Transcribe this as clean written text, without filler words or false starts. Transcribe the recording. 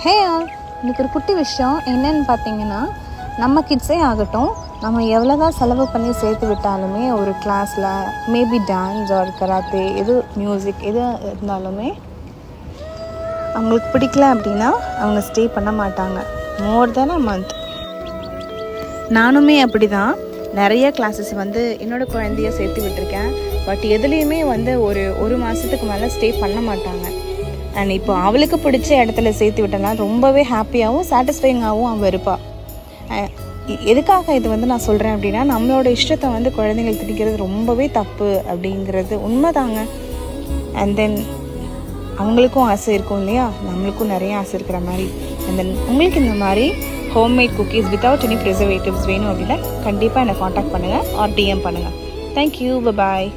Hey all, இன்னைக்கு ஒரு குட்டி விஷயம் என்னன்னு பார்த்தீங்கன்னா, நம்ம கிட்ஸே ஆகட்டும், நம்ம எவ்வளோ தான் செலவு பண்ணி சேர்த்து விட்டாலுமே ஒரு கிளாஸில் மேபி டான்ஸ் ஆர் கராத்தே எது மியூசிக் எது இருந்தாலுமே அவங்களுக்கு பிடிக்கல அப்படின்னா அவங்க ஸ்டே பண்ண மாட்டாங்க மோர் தென் அ மந்த். நானுமே அப்படி தான் நிறைய கிளாஸஸ் என்னோடய குழந்தைய சேர்த்து விட்டுருக்கேன். பட் எதுலேயுமே ஒரு மாதத்துக்கு மேலே ஸ்டே பண்ண மாட்டாங்க. அண்ட் இப்போ அவளுக்கு பிடிச்ச இடத்துல சேர்த்து விட்டனா ரொம்பவே ஹாப்பியாகவும் சாட்டிஸ்ஃபைங்காகவும் அவள் இருப்பாள். எதுக்காக இது நான் சொல்கிறேன் அப்படின்னா, நம்மளோட இஷ்டத்தை குழந்தைகள் திணிக்கிறது ரொம்பவே தப்பு அப்படிங்கிறது உண்மைதாங்க. அண்ட் தென் அவங்களுக்கும் ஆசை இருக்கும் இல்லையா, நம்மளுக்கும் நிறைய ஆசை இருக்கிற மாதிரி. அண்ட் தென் உங்களுக்கு இந்த மாதிரி homemade cookies without any preservatives வேணும் அப்படின்னா கண்டிப்பாக என்னை காண்டாக்ட் பண்ணுங்கள் ஆர் டிஎம் பண்ணுங்கள். தேங்க்யூ, பாய்.